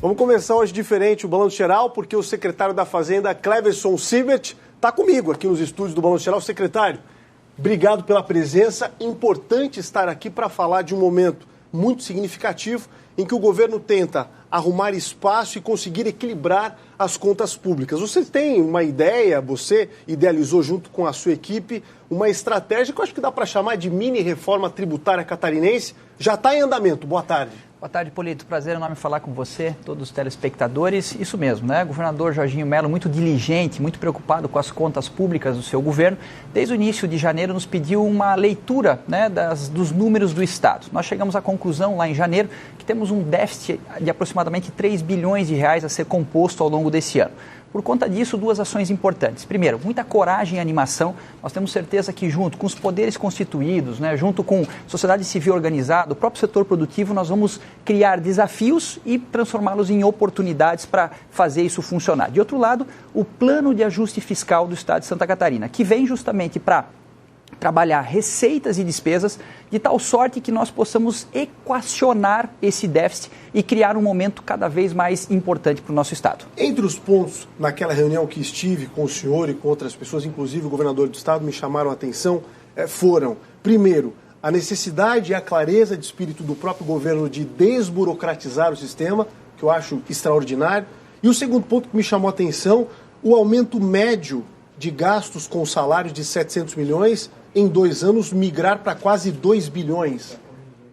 Vamos começar hoje diferente o Balanço Geral, porque o secretário da Fazenda, Cleverson Siebert, está comigo aqui nos estúdios do Balanço Geral. Secretário, obrigado pela presença. Importante estar aqui para falar de um momento muito significativo em que o governo tenta arrumar espaço e conseguir equilibrar as contas públicas. Você tem uma ideia, você idealizou junto com a sua equipe uma estratégia que eu acho que dá para chamar de mini reforma tributária catarinense. Já está em andamento. Boa tarde. Boa tarde, Polito. Prazer enorme falar com você, todos os telespectadores. Isso mesmo, né? O governador Jorginho Melo, muito diligente, muito preocupado com as contas públicas do seu governo, desde o início de janeiro nos pediu uma leitura, né, dos números do Estado. Nós chegamos à conclusão lá em janeiro que temos um déficit de aproximadamente 3 bilhões de reais a ser composto ao longo desse ano. Por conta disso, duas ações importantes. Primeiro, muita coragem e animação. Nós temos certeza que junto com os poderes constituídos, né, junto com a sociedade civil organizada, o próprio setor produtivo, nós vamos criar desafios e transformá-los em oportunidades para fazer isso funcionar. De outro lado, o plano de ajuste fiscal do Estado de Santa Catarina, que vem justamente para trabalhar receitas e despesas de tal sorte que nós possamos equacionar esse déficit e criar um momento cada vez mais importante para o nosso Estado. Entre os pontos, naquela reunião que estive com o senhor e com outras pessoas, inclusive o governador do Estado, me chamaram a atenção, foram, primeiro, a necessidade e a clareza de espírito do próprio governo de desburocratizar o sistema, que eu acho extraordinário, e o segundo ponto que me chamou a atenção, o aumento médio de gastos com salários de 700 milhões, em 2 anos migrar para quase 2 bilhões.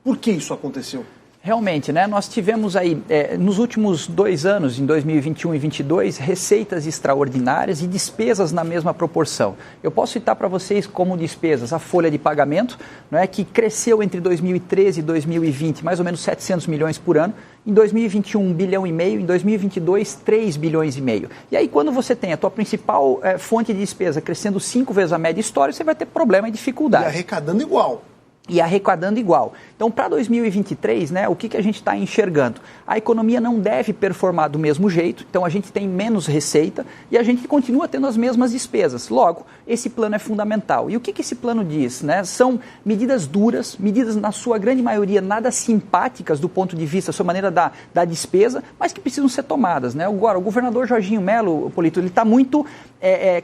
Por que isso aconteceu? Realmente, né? Nós tivemos aí, nos últimos 2 anos, em 2021 e 2022, receitas extraordinárias e despesas na mesma proporção. Eu posso citar para vocês como despesas a folha de pagamento, não é, que cresceu entre 2013 e 2020 mais ou menos 700 milhões por ano. Em 2021, 1,5 bilhão, em 2022, 3 bilhões e meio. E aí, quando você tem a tua principal fonte de despesa crescendo 5 vezes a média histórica, você vai ter problema e dificuldade. E arrecadando igual. E arrecadando igual. Então, para 2023, né, o que a gente está enxergando? A economia não deve performar do mesmo jeito, então a gente tem menos receita e a gente continua tendo as mesmas despesas. Logo, esse plano é fundamental. E o que esse plano diz? Né? São medidas duras, medidas na sua grande maioria nada simpáticas do ponto de vista, da sua maneira da despesa, mas que precisam ser tomadas. Né? Agora, o governador Jorginho Melo, Polito, ele está muito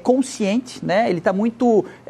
consciente, né? Ele está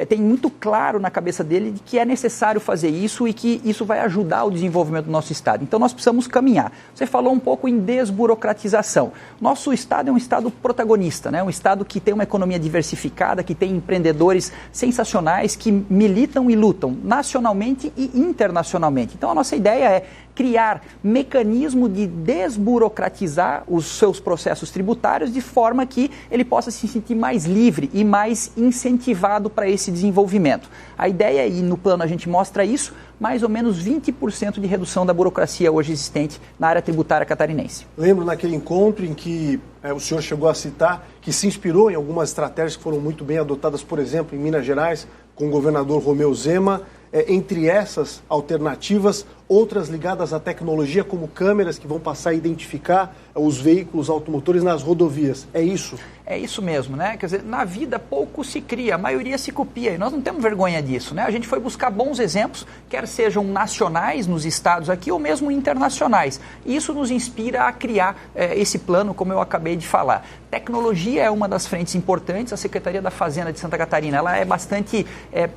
tem muito claro na cabeça dele de que é necessário fazer isso e que isso vai ajudar o desenvolvimento do nosso Estado. Então, nós precisamos caminhar. Você falou um pouco em desburocratização. Nosso Estado é um Estado protagonista, né? Um Estado que tem uma economia diversificada, que tem empreendedores sensacionais, que militam e lutam nacionalmente e internacionalmente. Então, a nossa ideia é criar mecanismo de desburocratizar os seus processos tributários de forma que ele possa se sentir mais livre e mais incentivado para esse desenvolvimento. A ideia, e no plano a gente mostra isso, mais ou menos 20% de redução da burocracia hoje existente na área tributária catarinense. Lembro naquele encontro em que o senhor chegou a citar que se inspirou em algumas estratégias que foram muito bem adotadas, por exemplo, em Minas Gerais, com o governador Romeu Zema. Entre essas alternativas, outras ligadas à tecnologia, como câmeras que vão passar a identificar os veículos automotores nas rodovias. É isso? É isso mesmo, né? Quer dizer, na vida pouco se cria, a maioria se copia e nós não temos vergonha disso, né? A gente foi buscar bons exemplos, quer sejam nacionais nos estados aqui ou mesmo internacionais. E isso nos inspira a criar esse plano, como eu acabei de falar. Tecnologia é uma das frentes importantes, a Secretaria da Fazenda de Santa Catarina, ela é bastante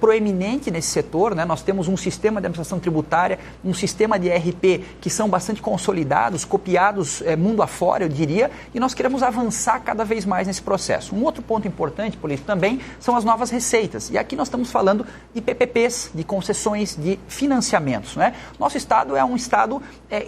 proeminente nesse setor, né? Nós temos um sistema de administração tributária, um sistema de ERP que são bastante consolidados, copiados mundo afora, eu diria, e nós queremos avançar cada vez mais nesse processo. Um outro ponto importante, Polito, também são as novas receitas. E aqui nós estamos falando de PPPs, de concessões, de financiamentos, né? Nosso Estado é um Estado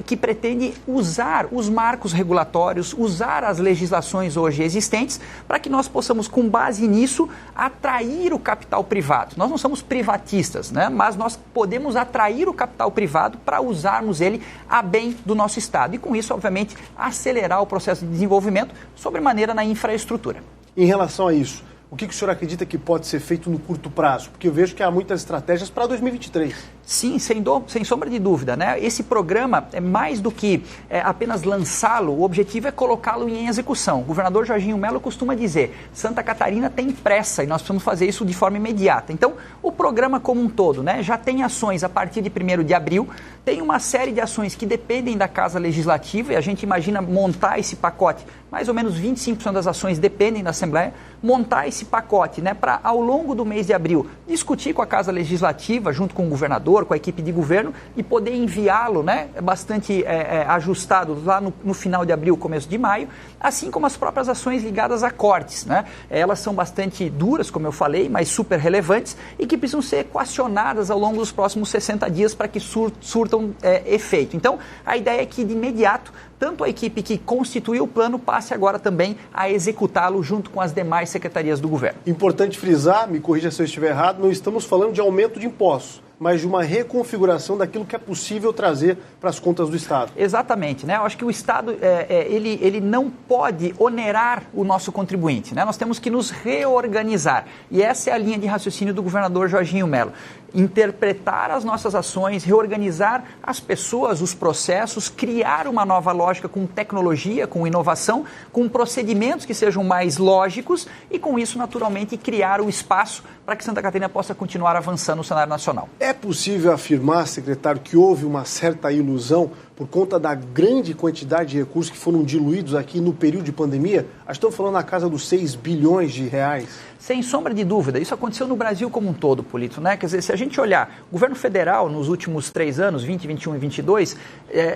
que pretende usar os marcos regulatórios, usar as legislações hoje existentes, para que nós possamos, com base nisso, atrair o capital privado. Nós não somos privatistas, né? Mas nós podemos atrair o capital privado para usarmos ele a bem do nosso Estado. E com isso, obviamente, acelerar o processo de desenvolvimento, sobremaneira na infraestrutura. Em relação a isso, o que o senhor acredita que pode ser feito no curto prazo? Porque eu vejo que há muitas estratégias para 2023. Sim, sem sombra de dúvida, né? Esse programa é mais do que apenas lançá-lo, o objetivo é colocá-lo em execução. O governador Jorginho Mello costuma dizer, Santa Catarina tem pressa e nós precisamos fazer isso de forma imediata. Então, o programa como um todo, né, já tem ações a partir de 1º de abril, tem uma série de ações que dependem da Casa Legislativa e a gente imagina montar esse pacote, mais ou menos 25% das ações dependem da Assembleia, montar esse pacote, né, para ao longo do mês de abril discutir com a Casa Legislativa, junto com o governador, com a equipe de governo e poder enviá-lo, né, bastante ajustado lá no final de abril, começo de maio, assim como as próprias ações ligadas a cortes, né? Elas são bastante duras, como eu falei, mas super relevantes e que precisam ser equacionadas ao longo dos próximos 60 dias para que surtam efeito. Então, a ideia é que de imediato tanto a equipe que constituiu o plano passe agora também a executá-lo junto com as demais secretarias do governo. Importante frisar, me corrija se eu estiver errado, não estamos falando de aumento de impostos, mas de uma reconfiguração daquilo que é possível trazer para as contas do Estado. Exatamente, né? Eu acho que o Estado ele não pode onerar o nosso contribuinte, né? Nós temos que nos reorganizar e essa é a linha de raciocínio do governador Jorginho Mello. Interpretar as nossas ações, reorganizar as pessoas, os processos, criar uma nova lógica com tecnologia, com inovação, com procedimentos que sejam mais lógicos e com isso, naturalmente, criar o espaço para que Santa Catarina possa continuar avançando no cenário nacional. É possível afirmar, secretário, que houve uma certa ilusão por conta da grande quantidade de recursos que foram diluídos aqui no período de pandemia? Estamos falando na casa dos 6 bilhões de reais. Sem sombra de dúvida, isso aconteceu no Brasil como um todo, Polito, né? Quer dizer, se a gente olhar, o governo federal nos últimos 3 anos, 20, 21 e 22,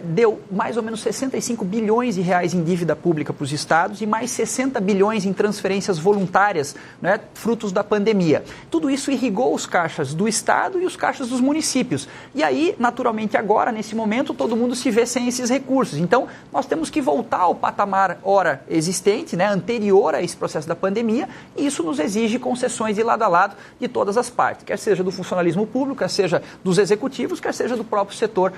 deu mais ou menos 65 bilhões de reais em dívida pública para os estados e mais 60 bilhões em transferências voluntárias, né, frutos da pandemia. Tudo isso irrigou os caixas do estado e os caixas dos municípios. E aí, naturalmente, agora, nesse momento, todo mundo se vê sem esses recursos. Então, nós temos que voltar ao patamar ora existente, né, anterior a esse processo da pandemia, e isso nos exige concessões de lado a lado de todas as partes, quer seja do funcionalismo público, quer seja dos executivos, quer seja do próprio setor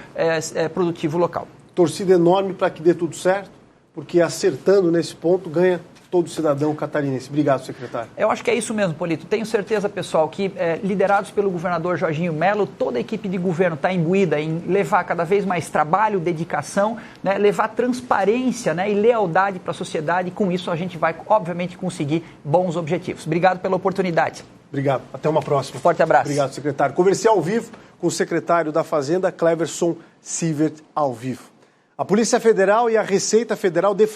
produtivo local. Torcida enorme para que dê tudo certo, porque acertando nesse ponto ganha todo cidadão catarinense. Obrigado, secretário. Eu acho que é isso mesmo, Polito. Tenho certeza, pessoal, que liderados pelo governador Jorginho Mello, toda a equipe de governo está imbuída em levar cada vez mais trabalho, dedicação, né, levar transparência, né, e lealdade para a sociedade e com isso a gente vai, obviamente, conseguir bons objetivos. Obrigado pela oportunidade. Obrigado. Até uma próxima. Forte abraço. Obrigado, secretário. Conversei ao vivo com o secretário da Fazenda, Cleverson Sievert, ao vivo. A Polícia Federal e a Receita Federal deflagraram